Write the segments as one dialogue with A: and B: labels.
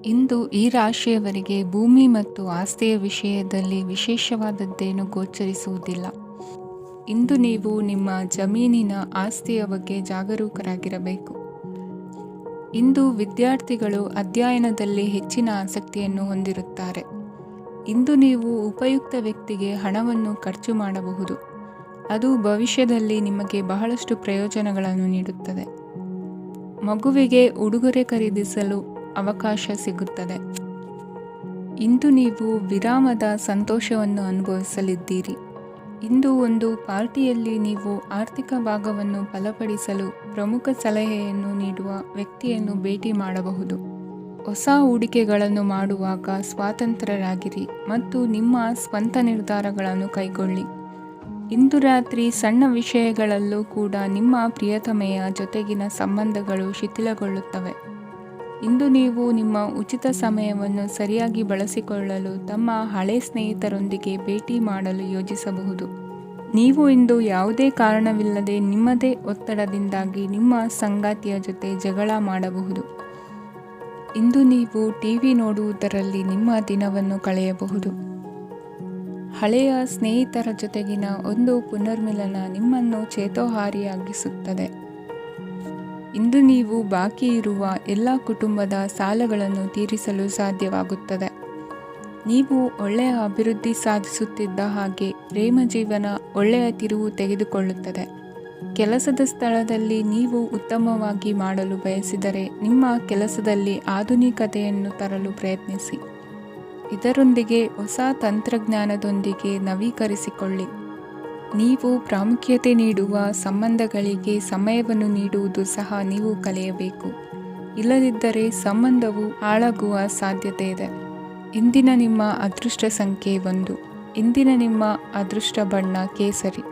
A: ಇಂದು ಈ ರಾಶಿಯವರಿಗೆ ಭೂಮಿ ಮತ್ತು ಆಸ್ತಿಯ ವಿಷಯದಲ್ಲಿ ವಿಶೇಷವಾದದ್ದೇನು ಗೋಚರಿಸುವುದಿಲ್ಲ. ಇಂದು ನೀವು ನಿಮ್ಮ ಜಮೀನಿನ ಆಸ್ತಿಯ ಬಗ್ಗೆ ಜಾಗರೂಕರಾಗಿರಬೇಕು. ಇಂದು ವಿದ್ಯಾರ್ಥಿಗಳು ಅಧ್ಯಯನದಲ್ಲಿ ಹೆಚ್ಚಿನ ಆಸಕ್ತಿಯನ್ನು ಹೊಂದಿರುತ್ತಾರೆ. ಇಂದು ನೀವು ಉಪಯುಕ್ತ ವ್ಯಕ್ತಿಗೆ ಹಣವನ್ನು ಖರ್ಚು ಮಾಡಬಹುದು. ಅದು ಭವಿಷ್ಯದಲ್ಲಿ ನಿಮಗೆ ಬಹಳಷ್ಟು ಪ್ರಯೋಜನಗಳನ್ನು ನೀಡುತ್ತದೆ. ಮಗುವಿಗೆ ಉಡುಗೊರೆ ಖರೀದಿಸಲು ಅವಕಾಶ ಸಿಗುತ್ತದೆ. ಇಂದು ನೀವು ವಿರಾಮದ ಸಂತೋಷವನ್ನು ಅನುಭವಿಸಲಿದ್ದೀರಿ. ಇಂದು ಒಂದು ಪಾರ್ಟಿಯಲ್ಲಿ ನೀವು ಆರ್ಥಿಕ ಭಾಗವನ್ನು ಬಲಪಡಿಸಲು ಪ್ರಮುಖ ಸಲಹೆಯನ್ನು ನೀಡುವ ವ್ಯಕ್ತಿಯನ್ನು ಭೇಟಿ ಮಾಡಬಹುದು. ಹೊಸ ಹೂಡಿಕೆಗಳನ್ನು ಮಾಡುವಾಗ ಸ್ವತಂತ್ರರಾಗಿರಿ ಮತ್ತು ನಿಮ್ಮ ಸ್ವಂತ ನಿರ್ಧಾರಗಳನ್ನು ಕೈಗೊಳ್ಳಿ. ಇಂದು ರಾತ್ರಿ ಸಣ್ಣ ವಿಷಯಗಳಲ್ಲೂ ಕೂಡ ನಿಮ್ಮ ಪ್ರಿಯತಮೆಯ ಜೊತೆಗಿನ ಸಂಬಂಧಗಳು ಶಿಥಿಲಗೊಳ್ಳುತ್ತವೆ. ಇಂದು ನೀವು ನಿಮ್ಮ ಉಚಿತ ಸಮಯವನ್ನು ಸರಿಯಾಗಿ ಬಳಸಿಕೊಳ್ಳಲು ತಮ್ಮ ಹಳೆ ಸ್ನೇಹಿತರೊಂದಿಗೆ ಭೇಟಿ ಮಾಡಲು ಯೋಜಿಸಬಹುದು. ನೀವು ಇಂದು ಯಾವುದೇ ಕಾರಣವಿಲ್ಲದೆ ನಿಮ್ಮದೇ ಒತ್ತಡದಿಂದಾಗಿ ನಿಮ್ಮ ಸಂಗಾತಿಯ ಜೊತೆ ಜಗಳ ಮಾಡಬಹುದು. ಇಂದು ನೀವು ಟಿವಿ ನೋಡುವುದರಲ್ಲಿ ನಿಮ್ಮ ದಿನವನ್ನು ಕಳೆಯಬಹುದು. ಹಳೆಯ ಸ್ನೇಹಿತರ ಜೊತೆಗಿನ ಒಂದು ಪುನರ್ಮಿಲನ ನಿಮ್ಮನ್ನು ಚೇತೋಹಾರಿಯಾಗಿಸುತ್ತದೆ. ಇಂದು ನೀವು ಬಾಕಿ ಇರುವ ಎಲ್ಲ ಕುಟುಂಬದ ಸಾಲಗಳನ್ನು ತೀರಿಸಲು ಸಾಧ್ಯವಾಗುತ್ತದೆ. ನೀವು ಒಳ್ಳೆಯ ಅಭಿವೃದ್ಧಿ ಸಾಧಿಸುತ್ತಿದ್ದ ಹಾಗೆ ಪ್ರೇಮ ಜೀವನ ಒಳ್ಳೆಯ ತಿರುವು ತೆಗೆದುಕೊಳ್ಳುತ್ತದೆ. ಕೆಲಸದ ಸ್ಥಳದಲ್ಲಿ ನೀವು ಉತ್ತಮವಾಗಿ ಮಾಡಲು ಬಯಸಿದರೆ ನಿಮ್ಮ ಕೆಲಸದಲ್ಲಿ ಆಧುನಿಕತೆಯನ್ನು ತರಲು ಪ್ರಯತ್ನಿಸಿ. ಇದರೊಂದಿಗೆ ಹೊಸ ತಂತ್ರಜ್ಞಾನದೊಂದಿಗೆ ನವೀಕರಿಸಿಕೊಳ್ಳಿ. ನೀವು ಪ್ರಾಮುಖ್ಯತೆ ನೀಡುವ ಸಂಬಂಧಗಳಿಗೆ ಸಮಯವನ್ನು ನೀಡುವುದು ಸಹ ನೀವು ಕಲಿಯಬೇಕು. ಇಲ್ಲದಿದ್ದರೆ ಸಂಬಂಧವು ಹಾಳಾಗುವ ಸಾಧ್ಯತೆ ಇದೆ. ಇಂದಿನ ನಿಮ್ಮ ಅದೃಷ್ಟ ಸಂಖ್ಯೆ 1. ಇಂದಿನ ನಿಮ್ಮ ಅದೃಷ್ಟ ಬಣ್ಣ ಕೇಸರಿ.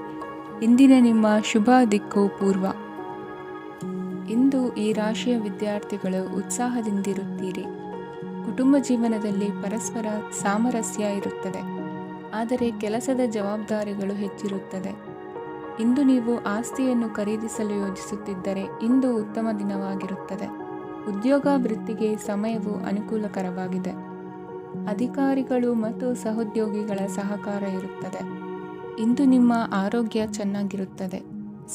A: ಇಂದಿನ ನಿಮ್ಮ ಶುಭ ದಿಕ್ಕು ಪೂರ್ವ. ಇಂದು ಈ ರಾಶಿಯ ವಿದ್ಯಾರ್ಥಿಗಳು ಉತ್ಸಾಹದಿಂದಿರುತ್ತೀರಿ. ಕುಟುಂಬ ಜೀವನದಲ್ಲಿ ಪರಸ್ಪರ ಸಾಮರಸ್ಯ ಇರುತ್ತದೆ, ಆದರೆ ಕೆಲಸದ ಜವಾಬ್ದಾರಿಗಳು ಹೆಚ್ಚಿರುತ್ತದೆ. ಇಂದು ನೀವು ಆಸ್ತಿಯನ್ನು ಖರೀದಿಸಲು ಯೋಜಿಸುತ್ತಿದ್ದರೆ ಇಂದು ಉತ್ತಮ ದಿನವಾಗಿರುತ್ತದೆ. ಉದ್ಯೋಗ ವೃತ್ತಿಗೆ ಸಮಯವು ಅನುಕೂಲಕರವಾಗಿದೆ. ಅಧಿಕಾರಿಗಳು ಮತ್ತು ಸಹೋದ್ಯೋಗಿಗಳ ಸಹಕಾರ ಇರುತ್ತದೆ. ಇಂದು ನಿಮ್ಮ ಆರೋಗ್ಯ ಚೆನ್ನಾಗಿರುತ್ತದೆ.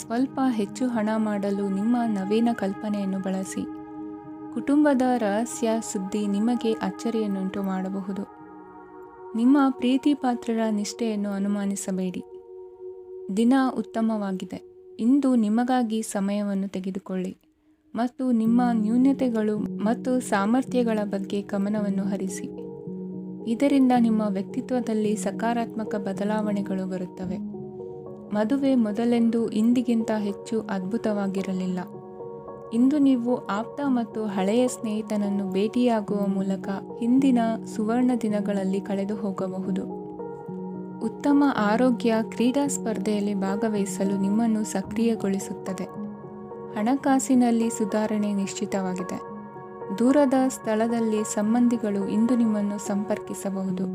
A: ಸ್ವಲ್ಪ ಹೆಚ್ಚು ಹಣ ಮಾಡಲು ನಿಮ್ಮ ನವೀನ ಕಲ್ಪನೆಯನ್ನು ಬಳಸಿ. ಕುಟುಂಬದ ರಹಸ್ಯ ಸುದ್ದಿ ನಿಮಗೆ ಅಚ್ಚರಿಯನ್ನುಂಟು ಮಾಡಬಹುದು. ನಿಮ್ಮ ಪ್ರೀತಿ ಪಾತ್ರರ ನಿಷ್ಠೆಯನ್ನು ಅನುಮಾನಿಸಬೇಡಿ. ದಿನ ಉತ್ತಮವಾಗಿದೆ. ಇಂದು ನಿಮಗಾಗಿ ಸಮಯವನ್ನು ತೆಗೆದುಕೊಳ್ಳಿ ಮತ್ತು ನಿಮ್ಮ ನ್ಯೂನತೆಗಳು ಮತ್ತು ಸಾಮರ್ಥ್ಯಗಳ ಬಗ್ಗೆ ಗಮನವನ್ನು ಹರಿಸಿ. ಇದರಿಂದ ನಿಮ್ಮ ವ್ಯಕ್ತಿತ್ವದಲ್ಲಿ ಸಕಾರಾತ್ಮಕ ಬದಲಾವಣೆಗಳು ಬರುತ್ತವೆ. ಮದುವೆ ಮೊದಲೆಂದು ಇಂದಿಗಿಂತ ಹೆಚ್ಚು ಅದ್ಭುತವಾಗಿರಲಿಲ್ಲ. ಇಂದು ನೀವು ಆಪ್ತ ಮತ್ತು ಹಳೆಯ ಸ್ನೇಹಿತನನ್ನು ಭೇಟಿಯಾಗುವ ಮೂಲಕ ಹಿಂದಿನ ಸುವರ್ಣ ದಿನಗಳಲ್ಲಿ ಕಳೆದು ಹೋಗಬಹುದು. ಉತ್ತಮ ಆರೋಗ್ಯ ಕ್ರೀಡಾ ಸ್ಪರ್ಧೆಯಲ್ಲಿ ಭಾಗವಹಿಸಲು ನಿಮ್ಮನ್ನು ಸಕ್ರಿಯಗೊಳಿಸುತ್ತದೆ. ಹಣಕಾಸಿನಲ್ಲಿ ಸುಧಾರಣೆ ನಿಶ್ಚಿತವಾಗಿದೆ. ದೂರದ ಸ್ಥಳದಲ್ಲಿ ಸಂಬಂಧಿಗಳು ಇಂದು ನಿಮ್ಮನ್ನು ಸಂಪರ್ಕಿಸಬಹುದು.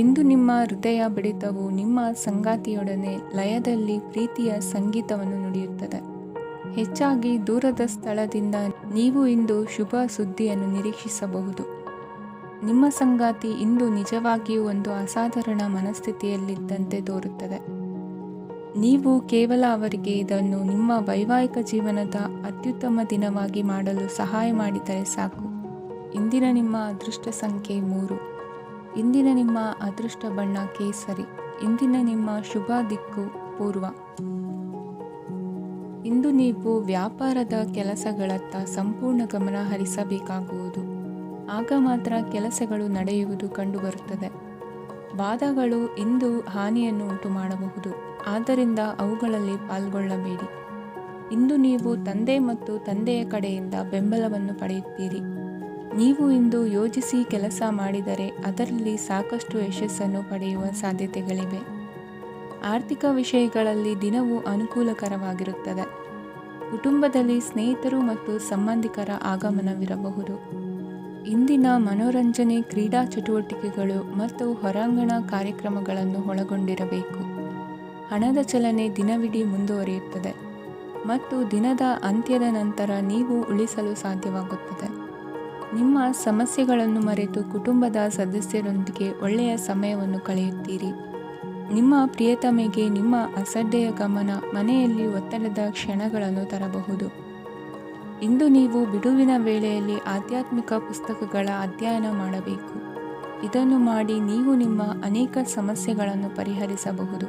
A: ಇಂದು ನಿಮ್ಮ ಹೃದಯ ಬಡಿತವು ನಿಮ್ಮ ಸಂಗಾತಿಯೊಡನೆ ಲಯದಲ್ಲಿ ಪ್ರೀತಿಯ ಸಂಗೀತವನ್ನು ನುಡಿಯುತ್ತದೆ. ಹೆಚ್ಚಾಗಿ ದೂರದ ಸ್ಥಳದಿಂದ ನೀವು ಇಂದು ಶುಭ ಸುದ್ದಿಯನ್ನು ನಿರೀಕ್ಷಿಸಬಹುದು. ನಿಮ್ಮ ಸಂಗಾತಿ ಇಂದು ನಿಜವಾಗಿಯೂ ಒಂದು ಅಸಾಧಾರಣ ಮನಸ್ಥಿತಿಯಲ್ಲಿದ್ದಂತೆ ತೋರುತ್ತದೆ. ನೀವು ಕೇವಲ ಅವರಿಗೆ ಇದನ್ನು ನಿಮ್ಮ ವೈವಾಹಿಕ ಜೀವನದ ಅತ್ಯುತ್ತಮ ದಿನವಾಗಿ ಮಾಡಲು ಸಹಾಯ ಮಾಡಿದರೆ ಸಾಕು. ಇಂದಿನ ನಿಮ್ಮ ಅದೃಷ್ಟ ಸಂಖ್ಯೆ 3. ಇಂದಿನ ನಿಮ್ಮ ಅದೃಷ್ಟ ಬಣ್ಣ ಕೇಸರಿ. ಇಂದಿನ ನಿಮ್ಮ ಶುಭ ದಿಕ್ಕು ಪೂರ್ವ. ಇಂದು ನೀವು ವ್ಯಾಪಾರದ ಕೆಲಸಗಳತ್ತ ಸಂಪೂರ್ಣ ಗಮನ ಹರಿಸಬೇಕಾಗುವುದು. ಆಗ ಮಾತ್ರ ಕೆಲಸಗಳು ನಡೆಯುವುದು ಕಂಡುಬರುತ್ತದೆ. ವಾದಗಳು ಇಂದು ಹಾನಿಯನ್ನು ಉಂಟು ಮಾಡಬಹುದು, ಆದ್ದರಿಂದ ಅವುಗಳಲ್ಲಿ ಪಾಲ್ಗೊಳ್ಳಬೇಡಿ. ಇಂದು ನೀವು ತಂದೆ ಮತ್ತು ತಂದೆಯ ಕಡೆಯಿಂದ ಬೆಂಬಲವನ್ನು ಪಡೆಯುತ್ತೀರಿ. ನೀವು ಇಂದು ಯೋಜಿಸಿ ಕೆಲಸ ಮಾಡಿದರೆ ಅದರಲ್ಲಿ ಸಾಕಷ್ಟು ಯಶಸ್ಸನ್ನು ಪಡೆಯುವ ಸಾಧ್ಯತೆಗಳಿವೆ. ಆರ್ಥಿಕ ವಿಷಯಗಳಲ್ಲಿ ದಿನವು ಅನುಕೂಲಕರವಾಗಿರುತ್ತದೆ. ಕುಟುಂಬದಲ್ಲಿ ಸ್ನೇಹಿತರು ಮತ್ತು ಸಂಬಂಧಿಕರ ಆಗಮನವಿರಬಹುದು. ಇಂದಿನ ಮನೋರಂಜನೆ ಕ್ರೀಡಾ ಚಟುವಟಿಕೆಗಳು ಮತ್ತು ಹೊರಾಂಗಣ ಕಾರ್ಯಕ್ರಮಗಳನ್ನು ಒಳಗೊಂಡಿರಬೇಕು. ಹಣದ ಚಲನೆ ದಿನವಿಡೀ ಮುಂದುವರಿಯುತ್ತದೆ. ಮತ್ತು ದಿನದ ಅಂತ್ಯದ ನಂತರ ನೀವು ಉಳಿಸಲು ಸಾಧ್ಯವಾಗುತ್ತದೆ. ನಿಮ್ಮ ಸಮಸ್ಯೆಗಳನ್ನು ಮರೆತು ಕುಟುಂಬದ ಸದಸ್ಯರೊಂದಿಗೆ ಒಳ್ಳೆಯ ಸಮಯವನ್ನು ಕಳೆಯುತ್ತೀರಿ. ನಿಮ್ಮ ಪ್ರಿಯತಮೆಗೆ ನಿಮ್ಮ ಅಸಡ್ಡೆಯ ಗಮನ ಮನೆಯಲ್ಲಿ ಒತ್ತಡದ ಕ್ಷಣಗಳನ್ನು ತರಬಹುದು. ಇಂದು ನೀವು ಬಿಡುವಿನ ವೇಳೆಯಲ್ಲಿ ಆಧ್ಯಾತ್ಮಿಕ ಪುಸ್ತಕಗಳ ಅಧ್ಯಯನ ಮಾಡಬೇಕು. ಇದನ್ನು ಮಾಡಿ ನೀವು ನಿಮ್ಮ ಅನೇಕ ಸಮಸ್ಯೆಗಳನ್ನು ಪರಿಹರಿಸಬಹುದು.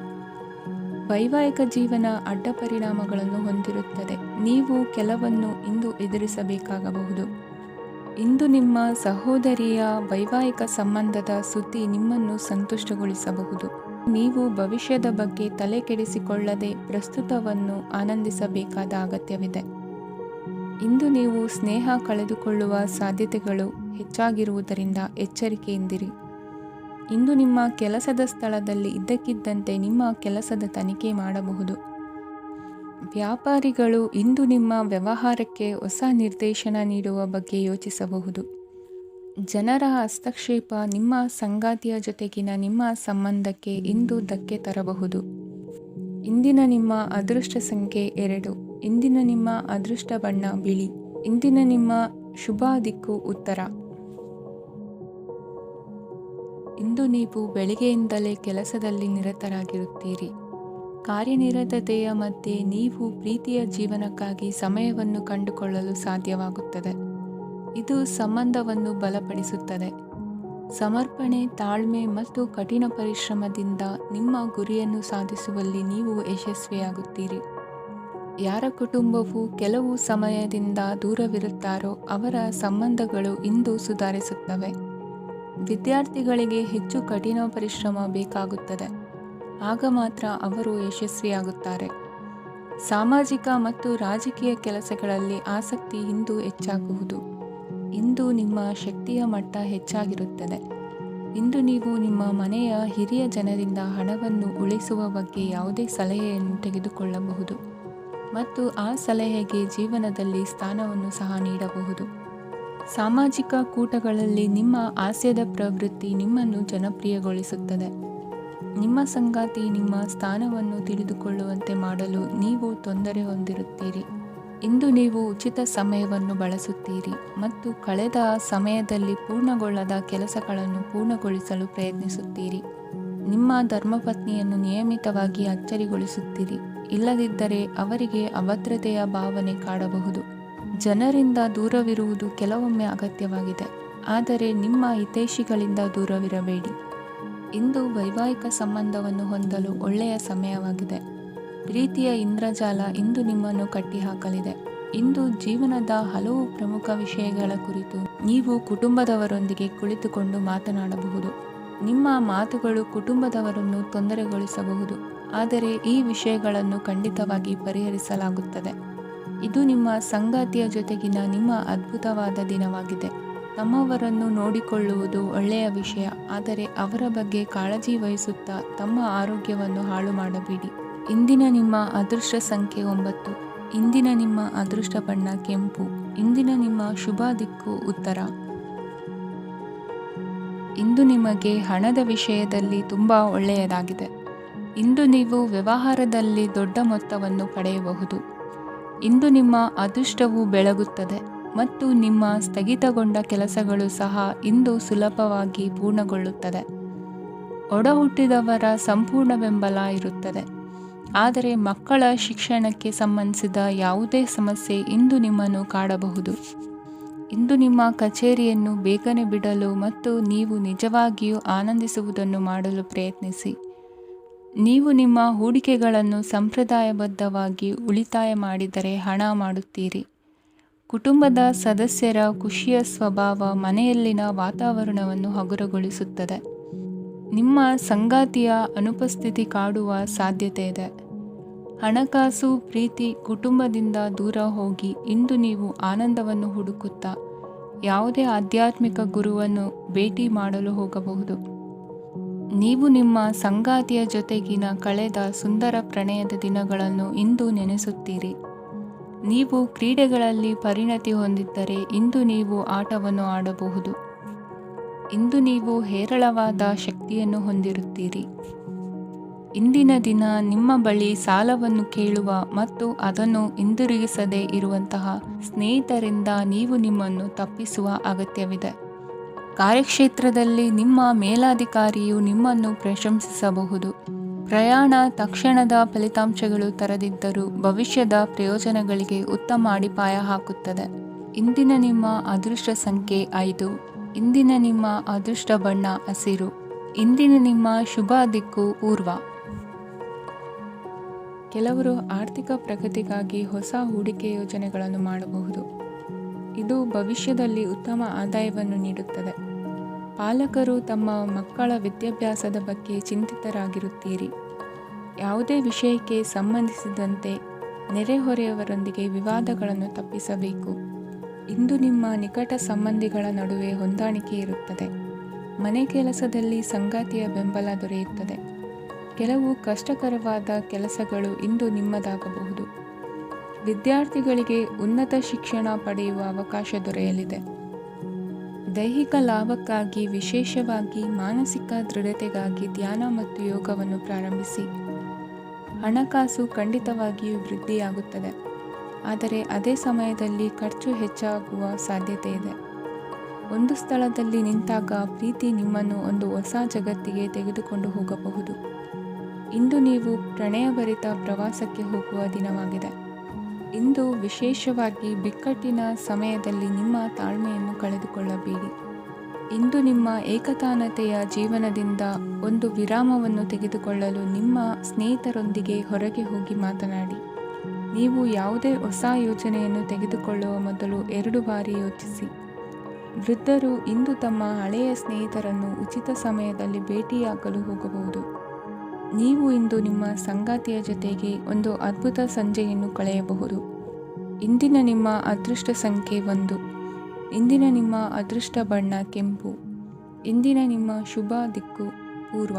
A: ವೈವಾಹಿಕ ಜೀವನ ಅಡ್ಡ ಪರಿಣಾಮಗಳನ್ನು ಹೊಂದಿರುತ್ತದೆ. ನೀವು ಕೆಲವನ್ನು ಇಂದು ಎದುರಿಸಬೇಕಾಗಬಹುದು. ಇಂದು ನಿಮ್ಮ ಸಹೋದರಿಯ ವೈವಾಹಿಕ ಸಂಬಂಧದ ಸುದ್ದಿ ನಿಮ್ಮನ್ನು ಸಂತುಷ್ಟಗೊಳಿಸಬಹುದು. ನೀವು ಭವಿಷ್ಯದ ಬಗ್ಗೆ ತಲೆ ಕೆಡಿಸಿಕೊಳ್ಳದೆ ಪ್ರಸ್ತುತವನ್ನು ಆನಂದಿಸಬೇಕಾದ ಅಗತ್ಯವಿದೆ. ಇಂದು ನೀವು ಸ್ನೇಹ ಕಳೆದುಕೊಳ್ಳುವ ಸಾಧ್ಯತೆಗಳು ಹೆಚ್ಚಾಗಿರುವುದರಿಂದ ಎಚ್ಚರಿಕೆಯಿಂದಿರಿ. ಇಂದು ನಿಮ್ಮ ಕೆಲಸದ ಸ್ಥಳದಲ್ಲಿ ಇದ್ದಕ್ಕಿದ್ದಂತೆ ನಿಮ್ಮ ಕೆಲಸದ ತನಿಖೆ ಮಾಡಬಹುದು. ವ್ಯಾಪಾರಿಗಳು ಇಂದು ನಿಮ್ಮ ವ್ಯವಹಾರಕ್ಕೆ ಹೊಸ ನಿರ್ದೇಶನ ನೀಡುವ ಬಗ್ಗೆ ಯೋಚಿಸಬಹುದು. ಜನರ ಹಸ್ತಕ್ಷೇಪ ನಿಮ್ಮ ಸಂಗಾತಿಯ ಜೊತೆಗಿನ ನಿಮ್ಮ ಸಂಬಂಧಕ್ಕೆ ಇಂದು ಧಕ್ಕೆ ತರಬಹುದು. ಇಂದಿನ ನಿಮ್ಮ ಅದೃಷ್ಟ ಸಂಖ್ಯೆ 2. ಇಂದಿನ ನಿಮ್ಮ ಅದೃಷ್ಟ ಬಣ್ಣ ಬಿಳಿ. ಇಂದಿನ ನಿಮ್ಮ ಶುಭ ದಿಕ್ಕು ಉತ್ತರ. ಇಂದು ನೀವು ಬೆಳಿಗ್ಗೆಯಿಂದಲೇ ಕೆಲಸದಲ್ಲಿ ನಿರತರಾಗಿರುತ್ತೀರಿ. ಕಾರ್ಯನಿರತತೆಯ ಮಧ್ಯೆ ನೀವು ಪ್ರೀತಿಯ ಜೀವನಕ್ಕಾಗಿ ಸಮಯವನ್ನು ಕಂಡುಕೊಳ್ಳಲು ಸಾಧ್ಯವಾಗುತ್ತದೆ. ಇದು ಸಂಬಂಧವನ್ನು ಬಲಪಡಿಸುತ್ತದೆ. ಸಮರ್ಪಣೆ, ತಾಳ್ಮೆ ಮತ್ತು ಕಠಿಣ ಪರಿಶ್ರಮದಿಂದ ನಿಮ್ಮ ಗುರಿಯನ್ನು ಸಾಧಿಸುವಲ್ಲಿ ನೀವು ಯಶಸ್ವಿಯಾಗುತ್ತೀರಿ. ಯಾರ ಕುಟುಂಬವು ಕೆಲವು ಸಮಯದಿಂದ ದೂರವಿರುತ್ತಾರೋ ಅವರ ಸಂಬಂಧಗಳು ಇಂದು ಸುಧಾರಿಸುತ್ತವೆ. ವಿದ್ಯಾರ್ಥಿಗಳಿಗೆ ಹೆಚ್ಚು ಕಠಿಣ ಪರಿಶ್ರಮ ಬೇಕಾಗುತ್ತದೆ. ಆಗ ಮಾತ್ರ ಅವರು ಯಶಸ್ವಿಯಾಗುತ್ತಾರೆ. ಸಾಮಾಜಿಕ ಮತ್ತು ರಾಜಕೀಯ ಕೆಲಸಗಳಲ್ಲಿ ಆಸಕ್ತಿ ಇಂದು ಹೆಚ್ಚಾಗುವುದು. ಇಂದು ನಿಮ್ಮ ಶಕ್ತಿಯ ಮಟ್ಟ ಹೆಚ್ಚಾಗಿರುತ್ತದೆ. ಇಂದು ನೀವು ನಿಮ್ಮ ಮನೆಯ ಹಿರಿಯ ಜನರಿಂದ ಹಣವನ್ನು ಉಳಿಸುವ ಬಗ್ಗೆ ಯಾವುದೇ ಸಲಹೆಯನ್ನು ತೆಗೆದುಕೊಳ್ಳಬಹುದು ಮತ್ತು ಆ ಸಲಹೆಗೆ ಜೀವನದಲ್ಲಿ ಸ್ಥಾನವನ್ನು ಸಹ ನೀಡಬಹುದು. ಸಾಮಾಜಿಕ ಕೂಟಗಳಲ್ಲಿ ನಿಮ್ಮ ಹಾಸ್ಯದ ಪ್ರವೃತ್ತಿ ನಿಮ್ಮನ್ನು ಜನಪ್ರಿಯಗೊಳಿಸುತ್ತದೆ. ನಿಮ್ಮ ಸಂಗಾತಿ ನಿಮ್ಮ ಸ್ಥಾನವನ್ನು ತಿಳಿದುಕೊಳ್ಳುವಂತೆ ಮಾಡಲು ನೀವು ತೊಂದರೆ ಹೊಂದಿರುತ್ತೀರಿ. ಇಂದು ನೀವು ಉಚಿತ ಸಮಯವನ್ನು ಬಳಸುತ್ತೀರಿ ಮತ್ತು ಕಳೆದ ಸಮಯದಲ್ಲಿ ಪೂರ್ಣಗೊಳ್ಳದ ಕೆಲಸಗಳನ್ನು ಪೂರ್ಣಗೊಳಿಸಲು ಪ್ರಯತ್ನಿಸುತ್ತೀರಿ. ನಿಮ್ಮ ಧರ್ಮಪತ್ನಿಯನ್ನು ನಿಯಮಿತವಾಗಿ ಅಚ್ಚರಿಗೊಳಿಸುತ್ತೀರಿ. ಇಲ್ಲದಿದ್ದರೆ ಅವರಿಗೆ ಅಭದ್ರತೆಯ ಭಾವನೆ ಕಾಡಬಹುದು. ಜನರಿಂದ ದೂರವಿರುವುದು ಕೆಲವೊಮ್ಮೆ ಅಗತ್ಯವಾಗಿದೆ, ಆದರೆ ನಿಮ್ಮ ಹಿತೈಷಿಗಳಿಂದ ದೂರವಿರಬೇಡಿ. ಇಂದು ವೈವಾಹಿಕ ಸಂಬಂಧವನ್ನು ಹೊಂದಲು ಒಳ್ಳೆಯ ಸಮಯವಾಗಿದೆ. ಪ್ರೀತಿಯ ಇಂದ್ರಜಾಲ ಇಂದು ನಿಮ್ಮನ್ನು ಕಟ್ಟಿಹಾಕಲಿದೆ. ಇಂದು ಜೀವನದ ಹಲವು ಪ್ರಮುಖ ವಿಷಯಗಳ ಕುರಿತು ನೀವು ಕುಟುಂಬದವರೊಂದಿಗೆ ಕುಳಿತುಕೊಂಡು ಮಾತನಾಡಬಹುದು. ನಿಮ್ಮ ಮಾತುಗಳು ಕುಟುಂಬದವರನ್ನು ತೊಂದರೆಗೊಳಿಸಬಹುದು, ಆದರೆ ಈ ವಿಷಯಗಳನ್ನು ಖಂಡಿತವಾಗಿ ಪರಿಹರಿಸಲಾಗುತ್ತದೆ. ಇದು ನಿಮ್ಮ ಸಂಗಾತಿಯ ಜೊತೆಗಿನ ನಿಮ್ಮ ಅದ್ಭುತವಾದ ದಿನವಾಗಿದೆ. ತಮ್ಮವರನ್ನು ನೋಡಿಕೊಳ್ಳುವುದು ಒಳ್ಳೆಯ ವಿಷಯ, ಆದರೆ ಅವರ ಬಗ್ಗೆ ಕಾಳಜಿ ವಹಿಸುತ್ತಾ ತಮ್ಮ ಆರೋಗ್ಯವನ್ನು ಹಾಳು ಮಾಡಬೇಡಿ. ಇಂದಿನ ನಿಮ್ಮ ಅದೃಷ್ಟ ಸಂಖ್ಯೆ 9. ಇಂದಿನ ನಿಮ್ಮ ಅದೃಷ್ಟ ಬಣ್ಣ ಕೆಂಪು. ಇಂದಿನ ನಿಮ್ಮ ಶುಭ ದಿಕ್ಕು ಉತ್ತರ. ಇಂದು ನಿಮಗೆ ಹಣದ ವಿಷಯದಲ್ಲಿ ತುಂಬ ಒಳ್ಳೆಯದಾಗಿದೆ. ಇಂದು ನೀವು ವ್ಯವಹಾರದಲ್ಲಿ ದೊಡ್ಡ ಮೊತ್ತವನ್ನು ಪಡೆಯಬಹುದು. ಇಂದು ನಿಮ್ಮ ಅದೃಷ್ಟವು ಬೆಳಗುತ್ತದೆ ಮತ್ತು ನಿಮ್ಮ ಸ್ಥಗಿತಗೊಂಡ ಕೆಲಸಗಳು ಸಹ ಇಂದು ಸುಲಭವಾಗಿ ಪೂರ್ಣಗೊಳ್ಳುತ್ತದೆ. ಒಡಹುಟ್ಟಿದವರ ಸಂಪೂರ್ಣ ಬೆಂಬಲ ಇರುತ್ತದೆ, ಆದರೆ ಮಕ್ಕಳ ಶಿಕ್ಷಣಕ್ಕೆ ಸಂಬಂಧಿಸಿದ ಯಾವುದೇ ಸಮಸ್ಯೆ ಇಂದು ನಿಮ್ಮನ್ನು ಕಾಡಬಹುದು. ಇಂದು ನಿಮ್ಮ ಕಚೇರಿಯನ್ನು ಬೇಗನೆ ಬಿಡಲು ಮತ್ತು ನೀವು ನಿಜವಾಗಿಯೂ ಆನಂದಿಸುವುದನ್ನು ಮಾಡಲು ಪ್ರಯತ್ನಿಸಿ. ನೀವು ನಿಮ್ಮ ಹೂಡಿಕೆಗಳನ್ನು ಸಂಪ್ರದಾಯಬದ್ಧವಾಗಿ ಉಳಿತಾಯ ಮಾಡಿದರೆ ಹಣ ಮಾಡುತ್ತೀರಿ. ಕುಟುಂಬದ ಸದಸ್ಯರ ಖುಷಿಯ ಸ್ವಭಾವ ಮನೆಯಲ್ಲಿನ ವಾತಾವರಣವನ್ನು ಹಗುರಗೊಳಿಸುತ್ತದೆ. ನಿಮ್ಮ ಸಂಗಾತಿಯ ಅನುಪಸ್ಥಿತಿ ಕಾಡುವ ಸಾಧ್ಯತೆ ಇದೆ. ಹಣಕಾಸು, ಪ್ರೀತಿ, ಕುಟುಂಬದಿಂದ ದೂರ ಹೋಗಿ ಇಂದು ನೀವು ಆನಂದವನ್ನು ಹುಡುಕುತ್ತಾ ಯಾವುದೇ ಆಧ್ಯಾತ್ಮಿಕ ಗುರುವನ್ನು ಭೇಟಿ ಮಾಡಲು ಹೋಗಬಹುದು. ನೀವು ನಿಮ್ಮ ಸಂಗಾತಿಯ ಜೊತೆಗಿನ ಕಳೆದ ಸುಂದರ ಪ್ರಣಯದ ದಿನಗಳನ್ನು ಇಂದು ನೆನೆಸುತ್ತೀರಿ. ನೀವು ಕ್ರೀಡೆಗಳಲ್ಲಿ ಪರಿಣತಿ ಹೊಂದಿದ್ದರೆ ಇಂದು ನೀವು ಆಟವನ್ನು ಆಡಬಹುದು. ಇಂದು ನೀವು ಹೇರಳವಾದ ಶಕ್ತಿಯನ್ನು ಹೊಂದಿರುತ್ತೀರಿ. ಇಂದಿನ ದಿನ ನಿಮ್ಮ ಬಳಿ ಸಾಲವನ್ನು ಕೇಳುವ ಮತ್ತು ಅದನ್ನು ಹಿಂದಿರುಗಿಸದೇ ಇರುವಂತಹ ಸ್ನೇಹಿತರಿಂದ ನೀವು ನಿಮ್ಮನ್ನು ತಪ್ಪಿಸುವ ಅಗತ್ಯವಿದೆ. ಕಾರ್ಯಕ್ಷೇತ್ರದಲ್ಲಿ ನಿಮ್ಮ ಮೇಲಾಧಿಕಾರಿಯು ನಿಮ್ಮನ್ನು ಪ್ರಶಂಸಿಸಬಹುದು. ಪ್ರಯಾಣ ತಕ್ಷಣದ ಫಲಿತಾಂಶಗಳು ತರದಿದ್ದರೂ ಭವಿಷ್ಯದ ಪ್ರಯೋಜನಗಳಿಗೆ ಉತ್ತಮ ಅಡಿಪಾಯ ಹಾಕುತ್ತದೆ. ಇಂದಿನ ನಿಮ್ಮ ಅದೃಷ್ಟ ಸಂಖ್ಯೆ 5. ಇಂದಿನ ನಿಮ್ಮ ಅದೃಷ್ಟ ಬಣ್ಣ ಹಸಿರು. ಇಂದಿನ ನಿಮ್ಮ ಶುಭ ದಿಕ್ಕು ಪೂರ್ವ. ಕೆಲವರು ಆರ್ಥಿಕ ಪ್ರಗತಿಗಾಗಿ ಹೊಸ ಹೂಡಿಕೆ ಯೋಜನೆಗಳನ್ನು ಮಾಡಬಹುದು. ಇದು ಭವಿಷ್ಯದಲ್ಲಿ ಉತ್ತಮ ಆದಾಯವನ್ನು ನೀಡುತ್ತದೆ. ಪಾಲಕರು ತಮ್ಮ ಮಕ್ಕಳ ವಿದ್ಯಾಭ್ಯಾಸದ ಬಗ್ಗೆ ಚಿಂತಿತರಾಗಿರುತ್ತೀರಿ. ಯಾವುದೇ ವಿಷಯಕ್ಕೆ ಸಂಬಂಧಿಸಿದಂತೆ ನೆರೆಹೊರೆಯವರೊಂದಿಗೆ ವಿವಾದಗಳನ್ನು ತಪ್ಪಿಸಬೇಕು. ಇಂದು ನಿಮ್ಮ ನಿಕಟ ಸಂಬಂಧಿಗಳ ನಡುವೆ ಹೊಂದಾಣಿಕೆ ಇರುತ್ತದೆ. ಮನೆ ಕೆಲಸದಲ್ಲಿ ಸಂಗಾತಿಯ ಬೆಂಬಲ ದೊರೆಯುತ್ತದೆ. ಕೆಲವು ಕಷ್ಟಕರವಾದ ಕೆಲಸಗಳು ಇಂದು ನಿಮ್ಮದಾಗಬಹುದು. ವಿದ್ಯಾರ್ಥಿಗಳಿಗೆ ಉನ್ನತ ಶಿಕ್ಷಣ ಪಡೆಯುವ ಅವಕಾಶ ದೊರೆಯಲಿದೆ. ದೈಹಿಕ ಲಾಭಕ್ಕಾಗಿ, ವಿಶೇಷವಾಗಿ ಮಾನಸಿಕ ದೃಢತೆಗಾಗಿ ಧ್ಯಾನ ಮತ್ತು ಯೋಗವನ್ನು ಪ್ರಾರಂಭಿಸಿ. ಹಣಕಾಸು ಖಂಡಿತವಾಗಿಯೂ ವೃದ್ಧಿಯಾಗುತ್ತದೆ, ಆದರೆ ಅದೇ ಸಮಯದಲ್ಲಿ ಖರ್ಚು ಹೆಚ್ಚಾಗುವ ಸಾಧ್ಯತೆ ಇದೆ. ಒಂದು ಸ್ಥಳದಲ್ಲಿ ನಿಂತಾಗ ಪ್ರೀತಿ ನಿಮ್ಮನ್ನು ಒಂದು ಹೊಸ ಜಗತ್ತಿಗೆ ತೆಗೆದುಕೊಂಡು ಹೋಗಬಹುದು. ಇಂದು ನೀವು ಪ್ರಣಯಭರಿತ ಪ್ರವಾಸಕ್ಕೆ ಹೋಗುವ ದಿನವಾಗಿದೆ. ಇಂದು ವಿಶೇಷವಾಗಿ ಬಿಕ್ಕಟ್ಟಿನ ಸಮಯದಲ್ಲಿ ನಿಮ್ಮ ತಾಳ್ಮೆಯನ್ನು ಕಳೆದುಕೊಳ್ಳಬೇಡಿ. ಇಂದು ನಿಮ್ಮ ಏಕತಾನತೆಯ ಜೀವನದಿಂದ ಒಂದು ವಿರಾಮವನ್ನು ತೆಗೆದುಕೊಳ್ಳಲು ನಿಮ್ಮ ಸ್ನೇಹಿತರೊಂದಿಗೆ ಹೊರಗೆ ಹೋಗಿ ಮಾತನಾಡಿ. ನೀವು ಯಾವುದೇ ಹೊಸ ಯೋಜನೆಯನ್ನು ತೆಗೆದುಕೊಳ್ಳುವ ಮೊದಲು 2 ಬಾರಿ ಯೋಚಿಸಿ. ವೃದ್ಧರು ಇಂದು ತಮ್ಮ ಹಳೆಯ ಸ್ನೇಹಿತರನ್ನು ಉಚಿತ ಸಮಯದಲ್ಲಿ ಭೇಟಿಯಾಗಲು ಹೋಗಬಹುದು. ನೀವು ಇಂದು ನಿಮ್ಮ ಸಂಗಾತಿಯ ಜೊತೆಗೆ ಒಂದು ಅದ್ಭುತ ಸಂಜೆಯನ್ನು ಕಳೆಯಬಹುದು. ಇಂದಿನ ನಿಮ್ಮ ಅದೃಷ್ಟ ಸಂಖ್ಯೆ 1. ಇಂದಿನ ನಿಮ್ಮ ಅದೃಷ್ಟ ಬಣ್ಣ ಕೆಂಪು. ಇಂದಿನ ನಿಮ್ಮ ಶುಭ ದಿಕ್ಕು ಪೂರ್ವ.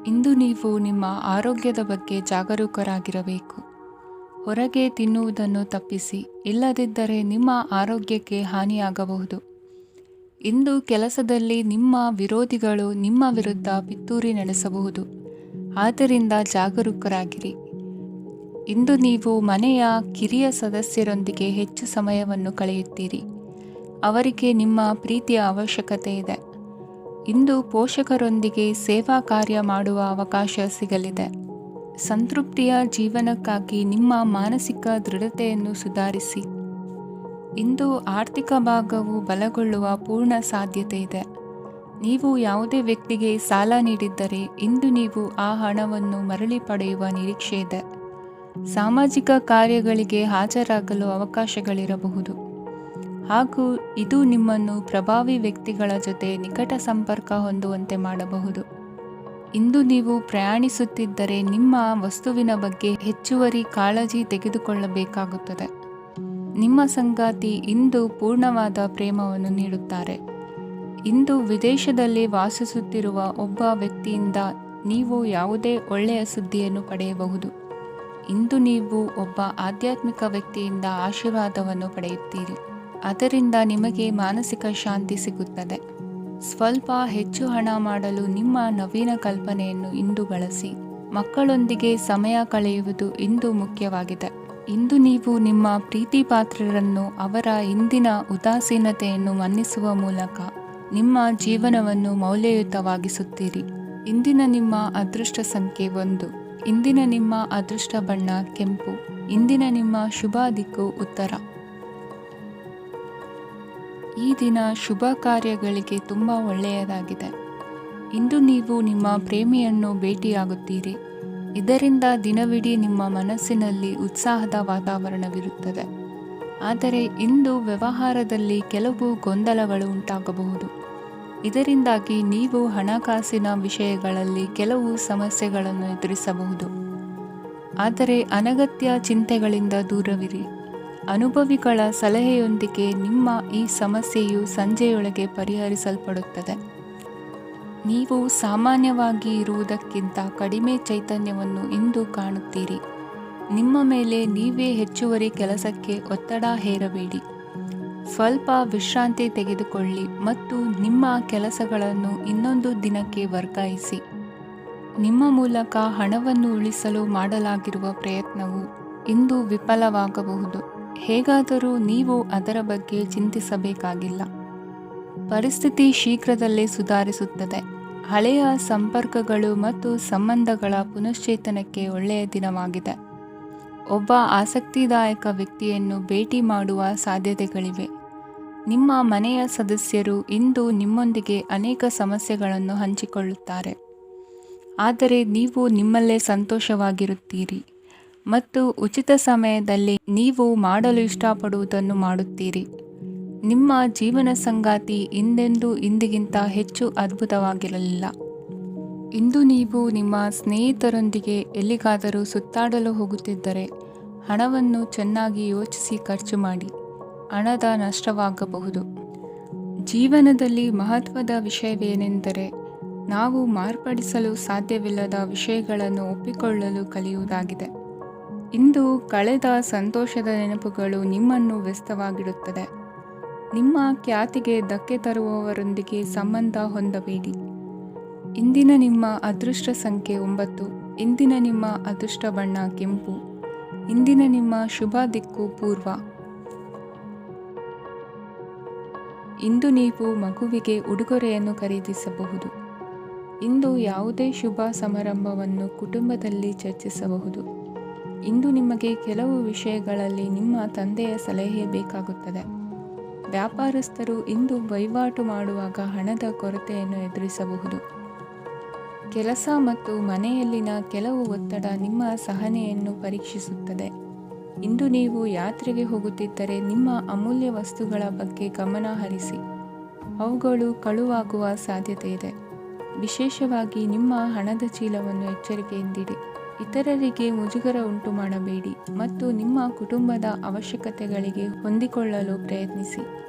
A: ಇಂದು ನೀವು ನಿಮ್ಮ ಆರೋಗ್ಯದ ಬಗ್ಗೆ ಜಾಗರೂಕರಾಗಿರಬೇಕು. ಹೊರಗೆ ತಿನ್ನುವುದನ್ನು ತಪ್ಪಿಸಿ, ಇಲ್ಲದಿದ್ದರೆ ನಿಮ್ಮ ಆರೋಗ್ಯಕ್ಕೆ ಹಾನಿಯಾಗಬಹುದು. ಇಂದು ಕೆಲಸದಲ್ಲಿ ನಿಮ್ಮ ವಿರೋಧಿಗಳು ನಿಮ್ಮ ವಿರುದ್ಧ ಪಿತೂರಿ ನಡೆಸಬಹುದು, ಆದ್ದರಿಂದ ಜಾಗರೂಕರಾಗಿರಿ. ಇಂದು ನೀವು ಮನೆಯ ಕಿರಿಯ ಸದಸ್ಯರೊಂದಿಗೆ ಹೆಚ್ಚು ಸಮಯವನ್ನು ಕಳೆಯುತ್ತೀರಿ. ಅವರಿಗೆ ನಿಮ್ಮ ಪ್ರೀತಿಯ ಅವಶ್ಯಕತೆ ಇದೆ. ಇಂದು ಪೋಷಕರೊಂದಿಗೆ ಸೇವಾ ಕಾರ್ಯ ಮಾಡುವ ಅವಕಾಶ ಸಿಗಲಿದೆ. ಸಂತೃಪ್ತಿಯ ಜೀವನಕ್ಕಾಗಿ ನಿಮ್ಮ ಮಾನಸಿಕ ದೃಢತೆಯನ್ನು ಸುಧಾರಿಸಿ. ಇಂದು ಆರ್ಥಿಕ ಭಾಗವು ಬಲಗೊಳ್ಳುವ ಪೂರ್ಣ ಸಾಧ್ಯತೆ ಇದೆ. ನೀವು ಯಾವುದೇ ವ್ಯಕ್ತಿಗೆ ಸಾಲ ನೀಡಿದ್ದರೆ ಇಂದು ನೀವು ಆ ಹಣವನ್ನು ಮರಳಿ ಪಡೆಯುವ ನಿರೀಕ್ಷೆ ಇದೆ. ಸಾಮಾಜಿಕ ಕಾರ್ಯಗಳಿಗೆ ಹಾಜರಾಗಲು ಅವಕಾಶಗಳಿರಬಹುದು, ಹಾಗೂ ಇದು ನಿಮ್ಮನ್ನು ಪ್ರಭಾವಿ ವ್ಯಕ್ತಿಗಳ ಜೊತೆ ನಿಕಟ ಸಂಪರ್ಕ ಹೊಂದುವಂತೆ ಮಾಡಬಹುದು. ಇಂದು ನೀವು ಪ್ರಯಾಣಿಸುತ್ತಿದ್ದರೆ ನಿಮ್ಮ ವಸ್ತುವಿನ ಬಗ್ಗೆ ಹೆಚ್ಚುವರಿ ಕಾಳಜಿ ತೆಗೆದುಕೊಳ್ಳಬೇಕಾಗುತ್ತದೆ. ನಿಮ್ಮ ಸಂಗಾತಿ ಇಂದು ಪೂರ್ಣವಾದ ಪ್ರೇಮವನ್ನು ನೀಡುತ್ತಾರೆ. ಇಂದು ವಿದೇಶದಲ್ಲಿ ವಾಸಿಸುತ್ತಿರುವ ಒಬ್ಬ ವ್ಯಕ್ತಿಯಿಂದ ನೀವು ಯಾವುದೇ ಒಳ್ಳೆಯ ಸುದ್ದಿಯನ್ನು ಪಡೆಯಬಹುದು. ಇಂದು ನೀವು ಒಬ್ಬ ಆಧ್ಯಾತ್ಮಿಕ ವ್ಯಕ್ತಿಯಿಂದ ಆಶೀರ್ವಾದವನ್ನು ಪಡೆಯುತ್ತೀರಿ. ಅದರಿಂದ ನಿಮಗೆ ಮಾನಸಿಕ ಶಾಂತಿ ಸಿಗುತ್ತದೆ. ಸ್ವಲ್ಪ ಹೆಚ್ಚು ಹಣ ಮಾಡಲು ನಿಮ್ಮ ನವೀನ ಕಲ್ಪನೆಯನ್ನು ಇಂದು ಬಳಸಿ. ಮಕ್ಕಳೊಂದಿಗೆ ಸಮಯ ಕಳೆಯುವುದು ಇಂದು ಮುಖ್ಯವಾಗಿದೆ. ಇಂದು ನೀವು ನಿಮ್ಮ ಪ್ರೀತಿ ಪಾತ್ರರನ್ನು ಅವರ ಇಂದಿನ ಉದಾಸೀನತೆಯನ್ನು ಮನ್ನಿಸುವ ಮೂಲಕ ನಿಮ್ಮ ಜೀವನವನ್ನು ಮೌಲ್ಯಯುತವಾಗಿಸುತ್ತೀರಿ. ಇಂದಿನ ನಿಮ್ಮ ಅದೃಷ್ಟ ಸಂಖ್ಯೆ 1. ಇಂದಿನ ನಿಮ್ಮ ಅದೃಷ್ಟ ಬಣ್ಣ ಕೆಂಪು. ಇಂದಿನ ನಿಮ್ಮ ಶುಭ ದಿಕ್ಕು ಉತ್ತರ. ಈ ದಿನ ಶುಭ ಕಾರ್ಯಗಳಿಗೆ ತುಂಬ ಒಳ್ಳೆಯದಾಗಿದೆ. ಇಂದು ನೀವು ನಿಮ್ಮ ಪ್ರೇಮಿಯನ್ನು ಭೇಟಿಯಾಗುತ್ತೀರಿ. ಇದರಿಂದ ದಿನವಿಡೀ ನಿಮ್ಮ ಮನಸ್ಸಿನಲ್ಲಿ ಉತ್ಸಾಹದ ವಾತಾವರಣವಿರುತ್ತದೆ. ಆದರೆ ಇಂದು ವ್ಯವಹಾರದಲ್ಲಿ ಕೆಲವು ಗೊಂದಲಗಳು ಉಂಟಾಗಬಹುದು. ಇದರಿಂದಾಗಿ ನೀವು ಹಣಕಾಸಿನ ವಿಷಯಗಳಲ್ಲಿ ಕೆಲವು ಸಮಸ್ಯೆಗಳನ್ನು ಎದುರಿಸಬಹುದು. ಆದರೆ ಅನಗತ್ಯ ಚಿಂತೆಗಳಿಂದ ದೂರವಿರಿ. ಅನುಭವಿಗಳ ಸಲಹೆಯೊಂದಿಗೆ ನಿಮ್ಮ ಈ ಸಮಸ್ಯೆಯು ಸಂಜೆಯೊಳಗೆ ಪರಿಹರಿಸಲ್ಪಡುತ್ತದೆ. ನೀವು ಸಾಮಾನ್ಯವಾಗಿ ಇರುವುದಕ್ಕಿಂತ ಕಡಿಮೆ ಚೈತನ್ಯವನ್ನು ಇಂದು ಕಾಣುತ್ತೀರಿ. ನಿಮ್ಮ ಮೇಲೆ ನೀವೇ ಹೆಚ್ಚುವರಿ ಕೆಲಸಕ್ಕೆ ಒತ್ತಡ ಹೇರಬೇಡಿ. ಸ್ವಲ್ಪ ವಿಶ್ರಾಂತಿ ತೆಗೆದುಕೊಳ್ಳಿ ಮತ್ತು ನಿಮ್ಮ ಕೆಲಸಗಳನ್ನು ಇನ್ನೊಂದು ದಿನಕ್ಕೆ ವರ್ಗಾಯಿಸಿ. ನಿಮ್ಮ ಮೂಲಕ ಹಣವನ್ನು ಉಳಿಸಲು ಮಾಡಲಾಗಿರುವ ಪ್ರಯತ್ನವು ಇಂದು ವಿಫಲವಾಗಬಹುದು. ಹೇಗಾದರೂ ನೀವು ಅದರ ಬಗ್ಗೆ ಚಿಂತಿಸಬೇಕಾಗಿಲ್ಲ. ಪರಿಸ್ಥಿತಿ ಶೀಘ್ರದಲ್ಲೇ ಸುಧಾರಿಸುತ್ತದೆ. ಹಳೆಯ ಸಂಪರ್ಕಗಳು ಮತ್ತು ಸಂಬಂಧಗಳ ಪುನಶ್ಚೇತನಕ್ಕೆ ಒಳ್ಳೆಯ ದಿನವಾಗಿದೆ. ಒಬ್ಬ ಆಸಕ್ತಿದಾಯಕ ವ್ಯಕ್ತಿಯನ್ನು ಭೇಟಿ ಮಾಡುವ ಸಾಧ್ಯತೆಗಳಿವೆ. ನಿಮ್ಮ ಮನೆಯ ಸದಸ್ಯರು ಇಂದು ನಿಮ್ಮೊಂದಿಗೆ ಅನೇಕ ಸಮಸ್ಯೆಗಳನ್ನು ಹಂಚಿಕೊಳ್ಳುತ್ತಾರೆ, ಆದರೆ ನೀವು ನಿಮ್ಮಲ್ಲೇ ಸಂತೋಷವಾಗಿರುತ್ತೀರಿ ಮತ್ತು ಉಚಿತ ಸಮಯದಲ್ಲಿ ನೀವು ಮಾಡಲು ಇಷ್ಟಪಡುವುದನ್ನು ಮಾಡುತ್ತೀರಿ. ನಿಮ್ಮ ಜೀವನ ಸಂಗಾತಿ ಇಂದಿಗಿಂತ ಹೆಚ್ಚು ಅದ್ಭುತವಾಗಿರಲಿಲ್ಲ. ಇಂದು ನೀವು ನಿಮ್ಮ ಸ್ನೇಹಿತರೊಂದಿಗೆ ಎಲ್ಲಿಗಾದರೂ ಸುತ್ತಾಡಲು ಹೋಗುತ್ತಿದ್ದರೆ ಹಣವನ್ನು ಚೆನ್ನಾಗಿ ಯೋಚಿಸಿ ಖರ್ಚು ಮಾಡಿ. ಹಣದ ನಷ್ಟವಾಗಬಹುದು. ಜೀವನದಲ್ಲಿ ಮಹತ್ವದ ವಿಷಯವೇನೆಂದರೆ ನಾವು ಮಾರ್ಪಡಿಸಲು ಸಾಧ್ಯವಿಲ್ಲದ ವಿಷಯಗಳನ್ನು ಒಪ್ಪಿಕೊಳ್ಳಲು ಕಲಿಯುವುದಾಗಿದೆ. ಇಂದು ಕಳೆದ ಸಂತೋಷದ ನೆನಪುಗಳು ನಿಮ್ಮನ್ನು ವ್ಯಸ್ತವಾಗಿಡುತ್ತದೆ. ನಿಮ್ಮ ಖ್ಯಾತಿಗೆ ಧಕ್ಕೆ ತರುವವರೊಂದಿಗೆ ಸಂಬಂಧ ಹೊಂದಬೇಡಿ. ಇಂದಿನ ನಿಮ್ಮ ಅದೃಷ್ಟ ಸಂಖ್ಯೆ 9. ಇಂದಿನ ನಿಮ್ಮ ಅದೃಷ್ಟ ಬಣ್ಣ ಕೆಂಪು. ಇಂದಿನ ನಿಮ್ಮ ಶುಭ ದಿಕ್ಕು ಪೂರ್ವ. ಇಂದು ನೀವು ಮಗುವಿಗೆ ಉಡುಗೊರೆಯನ್ನು ಖರೀದಿಸಬಹುದು. ಇಂದು ಯಾವುದೇ ಶುಭ ಸಮಾರಂಭವನ್ನು ಕುಟುಂಬದಲ್ಲಿ ಚರ್ಚಿಸಬಹುದು. ಇಂದು ನಿಮಗೆ ಕೆಲವು ವಿಷಯಗಳಲ್ಲಿ ನಿಮ್ಮ ತಂದೆಯ ಸಲಹೆ ಬೇಕಾಗುತ್ತದೆ. ವ್ಯಾಪಾರಸ್ಥರು ಇಂದು ವಹಿವಾಟು ಮಾಡುವಾಗ ಹಣದ ಕೊರತೆಯನ್ನು ಎದುರಿಸಬಹುದು. ಕೆಲಸ ಮತ್ತು ಮನೆಯಲ್ಲಿನ ಕೆಲವು ಒತ್ತಡ ನಿಮ್ಮ ಸಹನೆಯನ್ನು ಪರೀಕ್ಷಿಸುತ್ತದೆ. ಇಂದು ನೀವು ಯಾತ್ರೆಗೆ ಹೋಗುತ್ತಿದ್ದರೆ ನಿಮ್ಮ ಅಮೂಲ್ಯ ವಸ್ತುಗಳ ಬಗ್ಗೆ ಗಮನ ಹರಿಸಿ. ಅವುಗಳು ಕಳುವಾಗುವ ಸಾಧ್ಯತೆ ಇದೆ. ವಿಶೇಷವಾಗಿ ನಿಮ್ಮ ಹಣದ ಚೀಲವನ್ನು ಎಚ್ಚರಿಕೆಯಿಂದಿಡಿ. ಇತರರಿಗೆ ಮುಜುಗರ ಉಂಟು ಮಾಡಬೇಡಿ ಮತ್ತು ನಿಮ್ಮ ಕುಟುಂಬದ ಅವಶ್ಯಕತೆಗಳಿಗೆ ಹೊಂದಿಕೊಳ್ಳಲು ಪ್ರಯತ್ನಿಸಿ.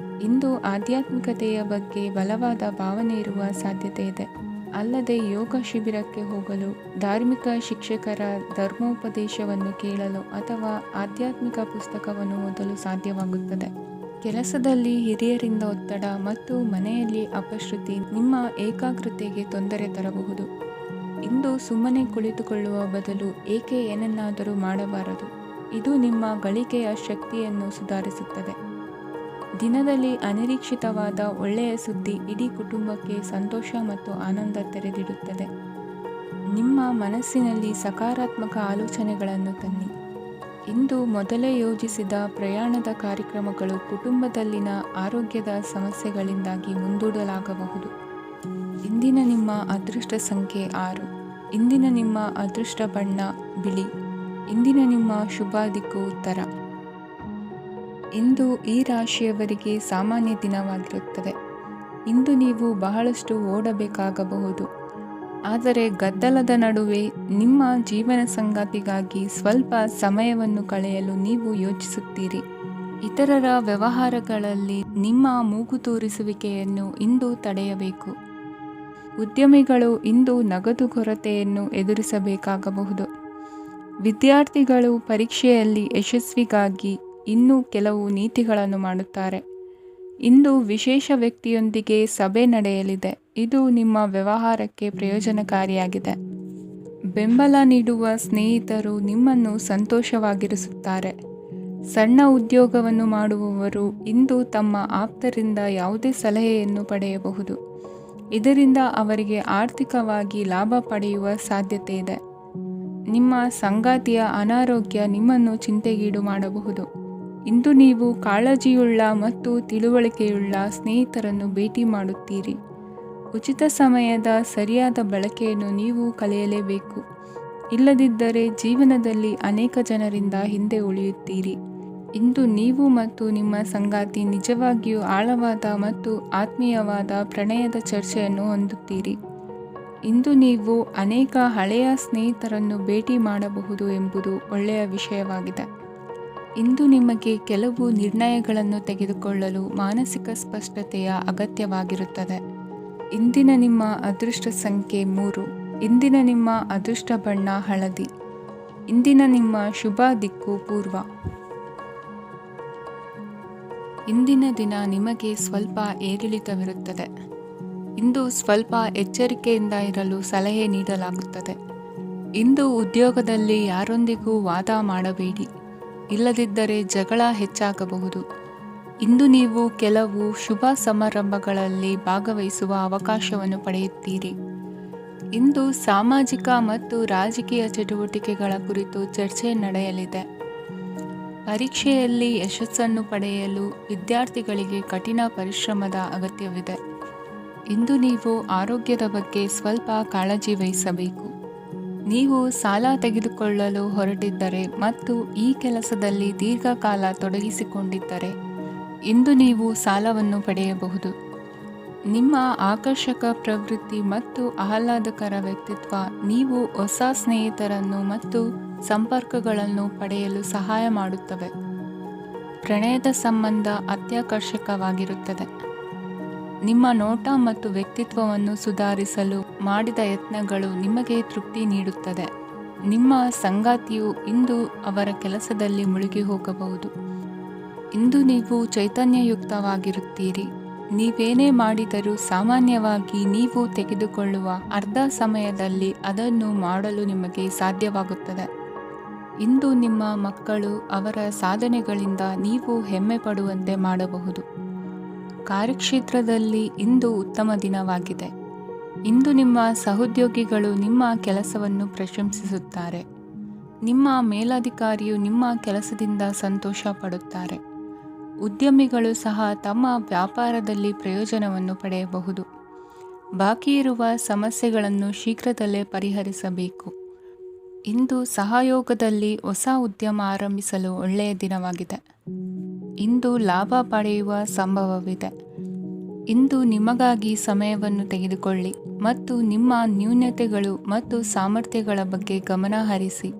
A: ಇಂದು ಆಧ್ಯಾತ್ಮಿಕತೆಯ ಬಗ್ಗೆ ಬಲವಾದ ಭಾವನೆ ಇರುವ ಸಾಧ್ಯತೆ ಇದೆ. ಅಲ್ಲದೆ ಯೋಗ ಶಿಬಿರಕ್ಕೆ ಹೋಗಲು, ಧಾರ್ಮಿಕ ಶಿಕ್ಷಕರ ಧರ್ಮೋಪದೇಶವನ್ನು ಕೇಳಲು ಅಥವಾ ಆಧ್ಯಾತ್ಮಿಕ ಪುಸ್ತಕವನ್ನು ಓದಲು ಸಾಧ್ಯವಾಗುತ್ತದೆ. ಕೆಲಸದಲ್ಲಿ ಹಿರಿಯರಿಂದ ಒತ್ತಡ ಮತ್ತು ಮನೆಯಲ್ಲಿ ಅಪಶ್ರುತಿ ನಿಮ್ಮ ಏಕಾಗ್ರತೆಗೆ ತೊಂದರೆ ತರಬಹುದು. ಇಂದು ಸುಮ್ಮನೆ ಕುಳಿತುಕೊಳ್ಳುವ ಬದಲು ಏಕೆ ಏನನ್ನಾದರೂ ಮಾಡಬಾರದು. ಇದು ನಿಮ್ಮ ಗಳಿಕೆಯ ಶಕ್ತಿಯನ್ನು ಸುಧಾರಿಸುತ್ತದೆ. ದಿನದಲ್ಲಿ ಅನಿರೀಕ್ಷಿತವಾದ ಒಳ್ಳೆಯ ಸುದ್ದಿ ಇಡೀ ಕುಟುಂಬಕ್ಕೆ ಸಂತೋಷ ಮತ್ತು ಆನಂದ ತೆರೆದಿಡುತ್ತದೆ. ನಿಮ್ಮ ಮನಸ್ಸಿನಲ್ಲಿ ಸಕಾರಾತ್ಮಕ ಆಲೋಚನೆಗಳನ್ನು ತನ್ನಿ. ಇಂದು ಮೊದಲೇ ಯೋಜಿಸಿದ ಪ್ರಯಾಣದ ಕಾರ್ಯಕ್ರಮಗಳು ಕುಟುಂಬದಲ್ಲಿನ ಆರೋಗ್ಯದ ಸಮಸ್ಯೆಗಳಿಂದಾಗಿ ಮುಂದೂಡಲಾಗಬಹುದು. ಇಂದಿನ ನಿಮ್ಮ ಅದೃಷ್ಟ ಸಂಖ್ಯೆ 6. ಇಂದಿನ ನಿಮ್ಮ ಅದೃಷ್ಟ ಬಣ್ಣ ಬಿಳಿ. ಇಂದಿನ ನಿಮ್ಮ ಶುಭ ದಿಕ್ಕು ಉತ್ತರ. ಇಂದು ಈ ರಾಶಿಯವರಿಗೆ ಸಾಮಾನ್ಯ ದಿನವಾಗಿರುತ್ತದೆ. ಇಂದು ನೀವು ಬಹಳಷ್ಟು ಓಡಬೇಕಾಗಬಹುದು, ಆದರೆ ಗದ್ದಲದ ನಡುವೆ ನಿಮ್ಮ ಜೀವನ ಸಂಗಾತಿಗಾಗಿ ಸ್ವಲ್ಪ ಸಮಯವನ್ನು ಕಳೆಯಲು ನೀವು ಯೋಚಿಸುತ್ತೀರಿ. ಇತರರ ವ್ಯವಹಾರಗಳಲ್ಲಿ ನಿಮ್ಮ ಮೂಗು ತೂರಿಸುವಿಕೆಯನ್ನು ಇಂದು ತಡೆಯಬೇಕು. ಉದ್ಯಮಿಗಳು ಇಂದು ನಗದು ಕೊರತೆಯನ್ನು ಎದುರಿಸಬೇಕಾಗಬಹುದು. ವಿದ್ಯಾರ್ಥಿಗಳು ಪರೀಕ್ಷೆಯಲ್ಲಿ ಯಶಸ್ವಿಗಾಗಿ ಇನ್ನೂ ಕೆಲವು ನೀತಿಗಳನ್ನು ಮಾಡುತ್ತಾರೆ. ಇಂದು ವಿಶೇಷ ವ್ಯಕ್ತಿಯೊಂದಿಗೆ ಸಭೆ ನಡೆಯಲಿದೆ. ಇದು ನಿಮ್ಮ ವ್ಯವಹಾರಕ್ಕೆ ಪ್ರಯೋಜನಕಾರಿಯಾಗಿದೆ. ಬೆಂಬಲ ನೀಡುವ ಸ್ನೇಹಿತರು ನಿಮ್ಮನ್ನು ಸಂತೋಷವಾಗಿರಿಸುತ್ತಾರೆ. ಸಣ್ಣ ಉದ್ಯೋಗವನ್ನು ಮಾಡುವವರು ಇಂದು ತಮ್ಮ ಆಪ್ತರಿಂದ ಯಾವುದೇ ಸಲಹೆಯನ್ನು ಪಡೆಯಬಹುದು. ಇದರಿಂದ ಅವರಿಗೆ ಆರ್ಥಿಕವಾಗಿ ಲಾಭ ಪಡೆಯುವ ಸಾಧ್ಯತೆ ಇದೆ. ನಿಮ್ಮ ಸಂಗಾತಿಯ ಅನಾರೋಗ್ಯ ನಿಮ್ಮನ್ನು ಚಿಂತೆಗೀಡು ಮಾಡಬಹುದು. ಇಂದು ನೀವು ಕಾಳಜಿಯುಳ್ಳ ಮತ್ತು ತಿಳುವಳಿಕೆಯುಳ್ಳ ಸ್ನೇಹಿತರನ್ನು ಭೇಟಿ ಮಾಡುತ್ತೀರಿ. ಉಚಿತ ಸಮಯದ ಸರಿಯಾದ ಬಳಕೆಯನ್ನು ನೀವು ಕಲಿಯಲೇಬೇಕು. ಇಲ್ಲದಿದ್ದರೆ ಜೀವನದಲ್ಲಿ ಅನೇಕ ಜನರಿಂದ ಹಿಂದೆ ಉಳಿಯುತ್ತೀರಿ. ಇಂದು ನೀವು ಮತ್ತು ನಿಮ್ಮ ಸಂಗಾತಿ ನಿಜವಾಗಿಯೂ ಆಳವಾದ ಮತ್ತು ಆತ್ಮೀಯವಾದ ಪ್ರಣಯದ ಚರ್ಚೆಯನ್ನು ಹೊಂದುತ್ತೀರಿ. ಇಂದು ನೀವು ಅನೇಕ ಹಳೆಯ ಸ್ನೇಹಿತರನ್ನು ಭೇಟಿ ಮಾಡಬಹುದು ಎಂಬುದು ಒಳ್ಳೆಯ ವಿಷಯವಾಗಿದೆ. ಇಂದು ನಿಮಗೆ ಕೆಲವು ನಿರ್ಣಯಗಳನ್ನು ತೆಗೆದುಕೊಳ್ಳಲು ಮಾನಸಿಕ ಸ್ಪಷ್ಟತೆಯ ಅಗತ್ಯವಾಗಿರುತ್ತದೆ. ಇಂದಿನ ನಿಮ್ಮ ಅದೃಷ್ಟ ಸಂಖ್ಯೆ 3. ಇಂದಿನ ನಿಮ್ಮ ಅದೃಷ್ಟ ಬಣ್ಣ ಹಳದಿ. ಇಂದಿನ ನಿಮ್ಮ ಶುಭ ದಿಕ್ಕು ಪೂರ್ವ. ಇಂದಿನ ದಿನ ನಿಮಗೆ ಸ್ವಲ್ಪ ಏರಿಳಿತವಿರುತ್ತದೆ. ಇಂದು ಸ್ವಲ್ಪ ಎಚ್ಚರಿಕೆಯಿಂದ ಇರಲು ಸಲಹೆ ನೀಡಲಾಗುತ್ತದೆ. ಇಂದು ಉದ್ಯೋಗದಲ್ಲಿ ಯಾರೊಂದಿಗೂ ವಾದ ಮಾಡಬೇಡಿ, ಇಲ್ಲದಿದ್ದರೆ ಜಗಳ ಹೆಚ್ಚಾಗಬಹುದು. ಇಂದು ನೀವು ಕೆಲವು ಶುಭ ಸಮಾರಂಭಗಳಲ್ಲಿ ಭಾಗವಹಿಸುವ ಅವಕಾಶವನ್ನು ಪಡೆಯುತ್ತೀರಿ. ಇಂದು ಸಾಮಾಜಿಕ ಮತ್ತು ರಾಜಕೀಯ ಚಟುವಟಿಕೆಗಳ ಕುರಿತು ಚರ್ಚೆ ನಡೆಯಲಿದೆ. ಪರೀಕ್ಷೆಯಲ್ಲಿ ಯಶಸ್ಸನ್ನು ಪಡೆಯಲು ವಿದ್ಯಾರ್ಥಿಗಳಿಗೆ ಕಠಿಣ ಪರಿಶ್ರಮದ ಅಗತ್ಯವಿದೆ. ಇಂದು ನೀವು ಆರೋಗ್ಯದ ಬಗ್ಗೆ ಸ್ವಲ್ಪ ಕಾಳಜಿ ವಹಿಸಬೇಕು. ನೀವು ಸಾಲ ತೆಗೆದುಕೊಳ್ಳಲು ಹೊರಟಿದ್ದರೆ ಮತ್ತು ಈ ಕೆಲಸದಲ್ಲಿ ದೀರ್ಘಕಾಲ ತೊಡಗಿಸಿಕೊಂಡಿದ್ದರೆ ಇಂದು ನೀವು ಸಾಲವನ್ನು ಪಡೆಯಬಹುದು. ನಿಮ್ಮ ಆಕರ್ಷಕ ಪ್ರವೃತ್ತಿ ಮತ್ತು ಆಹ್ಲಾದಕರ ವ್ಯಕ್ತಿತ್ವ ನೀವು ಹೊಸ ಸ್ನೇಹಿತರನ್ನು ಮತ್ತು ಸಂಪರ್ಕಗಳನ್ನು ಪಡೆಯಲು ಸಹಾಯ ಮಾಡುತ್ತವೆ. ಪ್ರಣಯದ ಸಂಬಂಧ ಅತ್ಯಾಕರ್ಷಕವಾಗಿರುತ್ತದೆ. ನಿಮ್ಮ ನೋಟ ಮತ್ತು ವ್ಯಕ್ತಿತ್ವವನ್ನು ಸುಧಾರಿಸಲು ಮಾಡಿದ ಯತ್ನಗಳು ನಿಮಗೆ ತೃಪ್ತಿ ನೀಡುತ್ತದೆ. ನಿಮ್ಮ ಸಂಗಾತಿಯು ಇಂದು ಅವರ ಕೆಲಸದಲ್ಲಿ ಮುಳುಗಿ ಹೋಗಬಹುದು. ಇಂದು ನೀವು ಚೈತನ್ಯಯುಕ್ತವಾಗಿರುತ್ತೀರಿ. ನೀವೇನೇ ಮಾಡಿದರೂ ಸಾಮಾನ್ಯವಾಗಿ ನೀವು ತೆಗೆದುಕೊಳ್ಳುವ ಅರ್ಧ ಸಮಯದಲ್ಲಿ ಅದನ್ನು ಮಾಡಲು ನಿಮಗೆ ಸಾಧ್ಯವಾಗುತ್ತದೆ. ಇಂದು ನಿಮ್ಮ ಮಕ್ಕಳು ಅವರ ಸಾಧನೆಗಳಿಂದ ನೀವು ಹೆಮ್ಮೆ ಪಡುವಂತೆ ಮಾಡಬಹುದು. ಕಾರ್ಯಕ್ಷೇತ್ರದಲ್ಲಿ ಇಂದು ಉತ್ತಮ ದಿನವಾಗಿದೆ. ಇಂದು ನಿಮ್ಮ ಸಹೋದ್ಯೋಗಿಗಳು ನಿಮ್ಮ ಕೆಲಸವನ್ನು ಪ್ರಶಂಸಿಸುತ್ತಾರೆ. ನಿಮ್ಮ ಮೇಲಧಿಕಾರಿಯು ನಿಮ್ಮ ಕೆಲಸದಿಂದ ಸಂತೋಷ ಪಡುತ್ತಾರೆ. ಉದ್ಯಮಿಗಳು ಸಹ ತಮ್ಮ ವ್ಯಾಪಾರದಲ್ಲಿ ಪ್ರಯೋಜನವನ್ನು ಪಡೆಯಬಹುದು. ಬಾಕಿ ಇರುವ ಸಮಸ್ಯೆಗಳನ್ನು ಶೀಘ್ರದಲ್ಲೇ ಪರಿಹರಿಸಬೇಕು. ಇಂದು ಸಹಯೋಗದಲ್ಲಿ ಹೊಸ ಉದ್ಯಮ ಆರಂಭಿಸಲು ಒಳ್ಳೆಯ ದಿನವಾಗಿದೆ. ಇಂದು ಲಾಭ ಪಡೆಯುವ ಸಂಭವವಿದೆ. ಇಂದು ನಿಮಗಾಗಿ ಸಮಯವನ್ನು ತೆಗೆದುಕೊಳ್ಳಿ ಮತ್ತು ನಿಮ್ಮ ನ್ಯೂನತೆಗಳು ಮತ್ತು ಸಾಮರ್ಥ್ಯಗಳ ಬಗ್ಗೆ ಗಮನ ಹರಿಸಿ.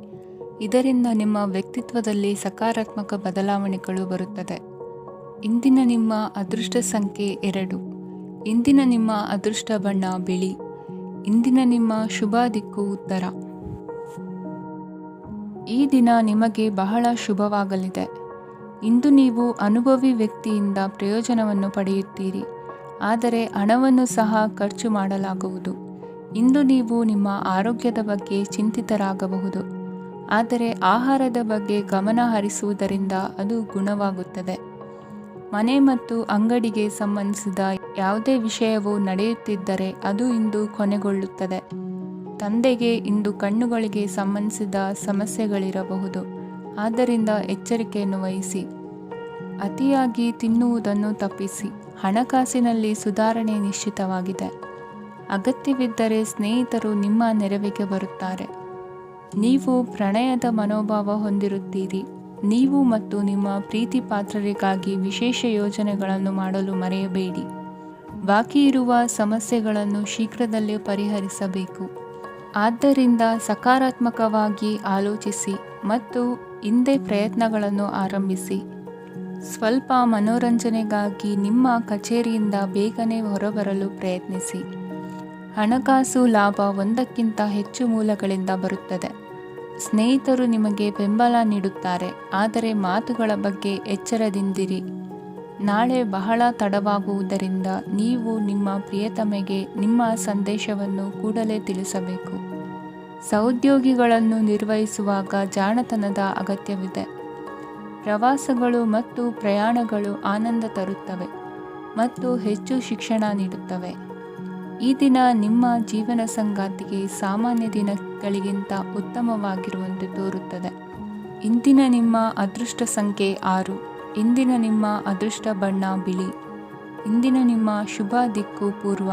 A: ಇದರಿಂದ ನಿಮ್ಮ ವ್ಯಕ್ತಿತ್ವದಲ್ಲಿ ಸಕಾರಾತ್ಮಕ ಬದಲಾವಣೆಗಳು ಬರುತ್ತದೆ. ಇಂದಿನ ನಿಮ್ಮ ಅದೃಷ್ಟ ಸಂಖ್ಯೆ 2. ಇಂದಿನ ನಿಮ್ಮ ಅದೃಷ್ಟ ಬಣ್ಣ ಬಿಳಿ. ಇಂದಿನ ನಿಮ್ಮ ಶುಭ ದಿಕ್ಕು ಉತ್ತರ. ಈ ದಿನ ನಿಮಗೆ ಬಹಳ ಶುಭವಾಗಲಿದೆ. ಇಂದು ನೀವು ಅನುಭವಿ ವ್ಯಕ್ತಿಯಿಂದ ಪ್ರಯೋಜನವನ್ನು ಪಡೆಯುತ್ತೀರಿ, ಆದರೆ ಹಣವನ್ನು ಸಹ ಖರ್ಚು ಮಾಡಲಾಗುವುದು. ಇಂದು ನೀವು ನಿಮ್ಮ ಆರೋಗ್ಯದ ಬಗ್ಗೆ ಚಿಂತಿತರಾಗಬಹುದು, ಆದರೆ ಆಹಾರದ ಬಗ್ಗೆ ಗಮನ ಹರಿಸುವುದರಿಂದ ಅದು ಗುಣವಾಗುತ್ತದೆ. ಮನೆ ಮತ್ತು ಅಂಗಡಿಗೆ ಸಂಬಂಧಿಸಿದ ಯಾವುದೇ ವಿಷಯವು ನಡೆಯುತ್ತಿದ್ದರೆ ಅದು ಇಂದು ಕೊನೆಗೊಳ್ಳುತ್ತದೆ. ತಂದೆಗೆ ಇಂದು ಕಣ್ಣುಗಳಿಗೆ ಸಂಬಂಧಿಸಿದ ಸಮಸ್ಯೆಗಳಿರಬಹುದು, ಆದ್ದರಿಂದ ಎಚ್ಚರಿಕೆಯನ್ನು ವಹಿಸಿ. ಅತಿಯಾಗಿ ತಿನ್ನುವುದನ್ನು ತಪ್ಪಿಸಿ. ಹಣಕಾಸಿನಲ್ಲಿ ಸುಧಾರಣೆ ನಿಶ್ಚಿತವಾಗಿದೆ. ಅಗತ್ಯವಿದ್ದರೆ ಸ್ನೇಹಿತರು ನಿಮ್ಮ ನೆರವಿಗೆ ಬರುತ್ತಾರೆ. ನೀವು ಪ್ರಣಯದ ಮನೋಭಾವ ಹೊಂದಿರುತ್ತೀರಿ. ನೀವು ಮತ್ತು ನಿಮ್ಮ ಪ್ರೀತಿ ಪಾತ್ರರಿಗಾಗಿ ವಿಶೇಷ ಯೋಜನೆಗಳನ್ನು ಮಾಡಲು ಮರೆಯಬೇಡಿ. ಬಾಕಿ ಇರುವ ಸಮಸ್ಯೆಗಳನ್ನು ಶೀಘ್ರದಲ್ಲೇ ಪರಿಹರಿಸಬೇಕು. ಆದ್ದರಿಂದ ಸಕಾರಾತ್ಮಕವಾಗಿ ಆಲೋಚಿಸಿ ಮತ್ತು ಇಂದೇ ಪ್ರಯತ್ನಗಳನ್ನು ಆರಂಭಿಸಿ. ಸ್ವಲ್ಪ ಮನೋರಂಜನೆಗಾಗಿ ನಿಮ್ಮ ಕಚೇರಿಯಿಂದ ಬೇಗನೆ ಹೊರಬರಲು ಪ್ರಯತ್ನಿಸಿ. ಹಣಕಾಸು ಲಾಭ ಒಂದಕ್ಕಿಂತ ಹೆಚ್ಚು ಮೂಲಗಳಿಂದ ಬರುತ್ತದೆ. ಸ್ನೇಹಿತರು ನಿಮಗೆ ಬೆಂಬಲ ನೀಡುತ್ತಾರೆ, ಆದರೆ ಮಾತುಗಳ ಬಗ್ಗೆ ಎಚ್ಚರದಿಂದಿರಿ. ನಾಳೆ ಬಹಳ ತಡವಾಗುವುದರಿಂದ ನೀವು ನಿಮ್ಮ ಪ್ರಿಯತಮೆಗೆ ನಿಮ್ಮ ಸಂದೇಶವನ್ನು ಕೂಡಲೇ ತಿಳಿಸಬೇಕು. ಸಹೋದ್ಯೋಗಿಗಳನ್ನು ನಿರ್ವಹಿಸುವಾಗ ಜಾಣತನದ ಅಗತ್ಯವಿದೆ. ಪ್ರವಾಸಗಳು ಮತ್ತು ಪ್ರಯಾಣಗಳು ಆನಂದ ತರುತ್ತವೆ ಮತ್ತು ಹೆಚ್ಚು ಶಿಕ್ಷಣ ನೀಡುತ್ತವೆ. ಈ ದಿನ ನಿಮ್ಮ ಜೀವನ ಸಂಗಾತಿಗೆ ಸಾಮಾನ್ಯ ದಿನಗಳಿಗಿಂತ ಉತ್ತಮವಾಗಿರುವಂತೆ ತೋರುತ್ತದೆ. ಇಂದಿನ ನಿಮ್ಮ ಅದೃಷ್ಟ ಸಂಖ್ಯೆ 6. ಇಂದಿನ ನಿಮ್ಮ ಅದೃಷ್ಟ ಬಣ್ಣ ಬಿಳಿ. ಇಂದಿನ ನಿಮ್ಮ ಶುಭ ದಿಕ್ಕು ಪೂರ್ವ.